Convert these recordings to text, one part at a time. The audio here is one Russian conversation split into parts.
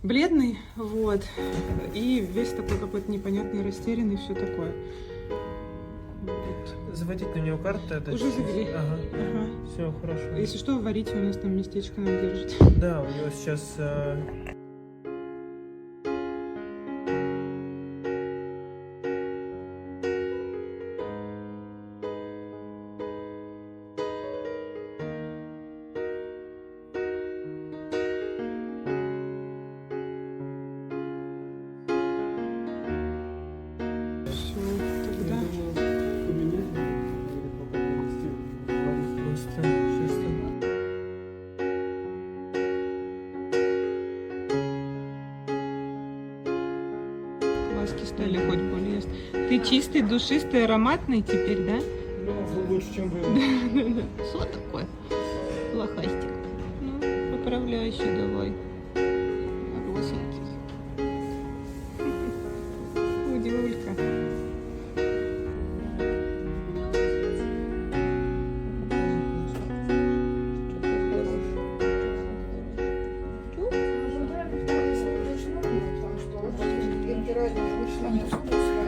бледный, вот, и весь такой какой-то непонятный, растерянный, все такое. Вот. Заводить на него карту это Уже завели. Ага. Ага. Все хорошо. Если что, варите, у нас там местечко нам держит. Да, у него сейчас Все, тогда. просто сейчас. Глазки стали хоть полезть. Ты чистый, душистый, ароматный теперь, да? Ну, лучше, чем вы. Да-да-да. Что такое? Лохастик. Ну, поправляй еще давай. Хорошенький. Удивулька.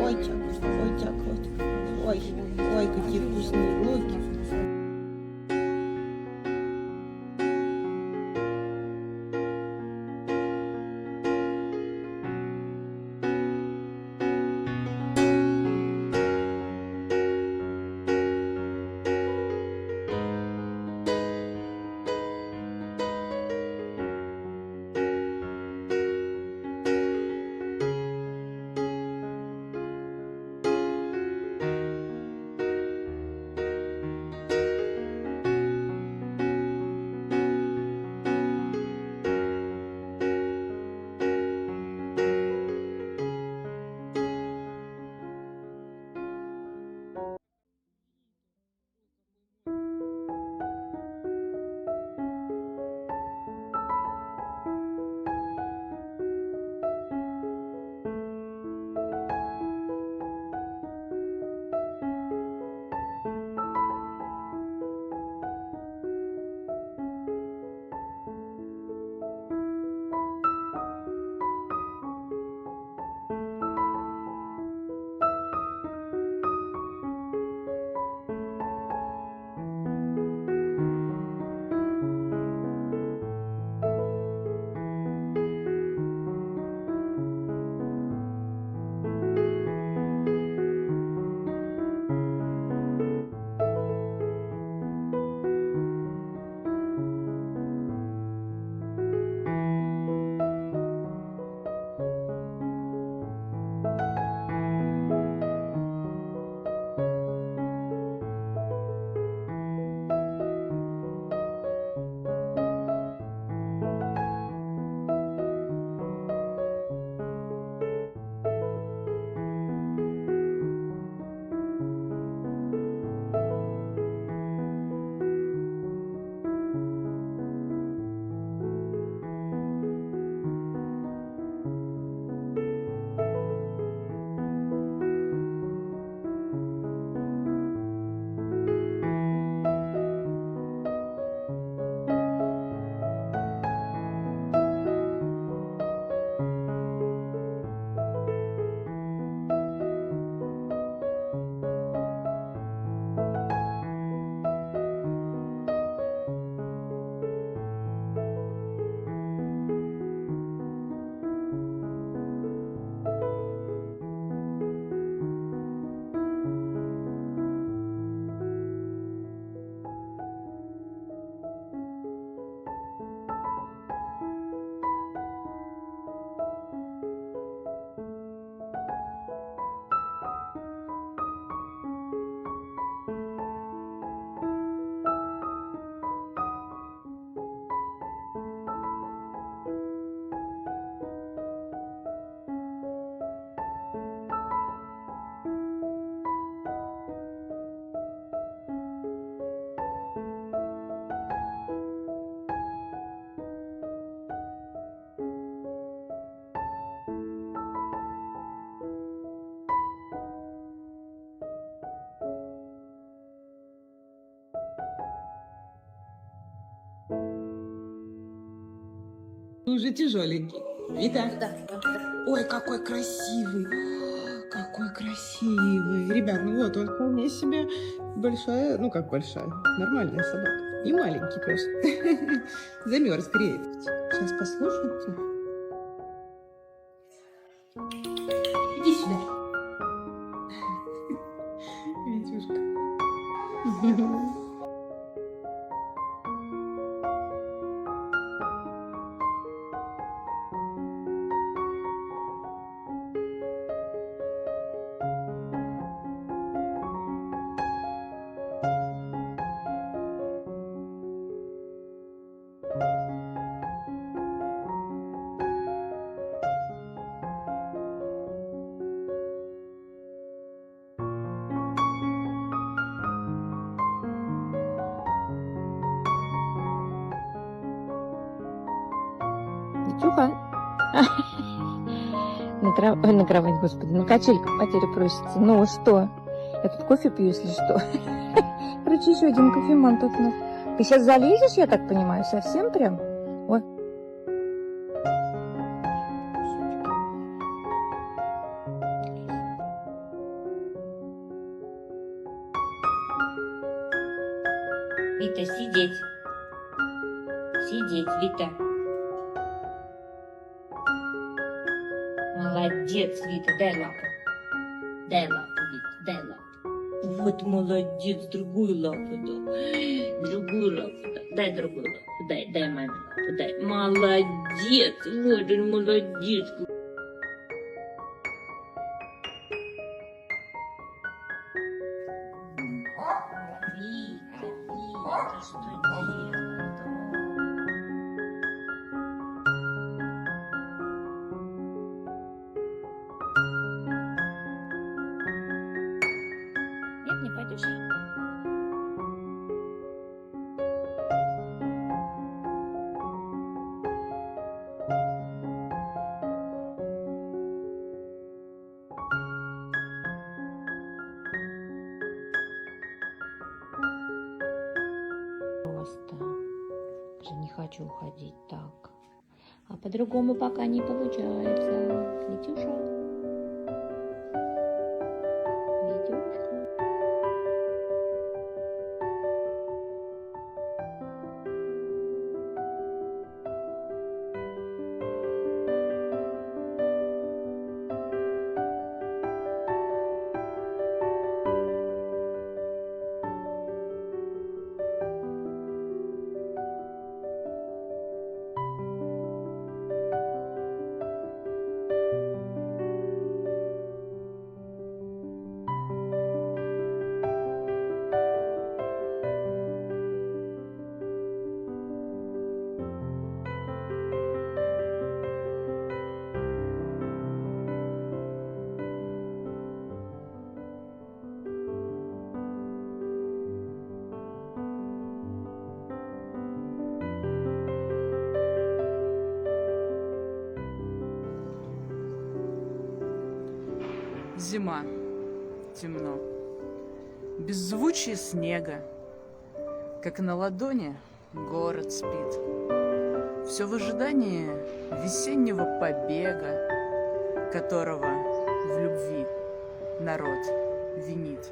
Ой, ой, ой, какие вкусные локи. Уже тяжеленький. Вита. Ой, какой красивый. Какой красивый. Ребят, ну вот, он вполне себе большая, ну как большая, нормальная собака. И маленький пес. Замерз, греет. Сейчас послушайте. Иди сюда. Витюшка. Витюха. На кровать, господи, на качельку потерю просите. Ну что? Я тут кофе пью, если что. Короче, еще один кофеман тут у нас. Ты сейчас залезешь, я так понимаю, совсем прям? Ой. Вита, сидеть. Сидеть, Вита. Молодец, Вита, дай лапу. Дай лапу, Вита, дай лапу. Вот молодец, другую лапу, да. Другую лапу, да. Дай другую лапу, дай маме лапу, дай. Молодец, вот он молодец. Вита, Вита, что делать? Нет, не пойдешь. Просто же не хочу уходить так. А по-другому пока не получается. Витюша. Витюшка. Зима. Темно. Беззвучие снега. Как на ладони город спит. Все в ожидании весеннего побега, которого в любви народ винит.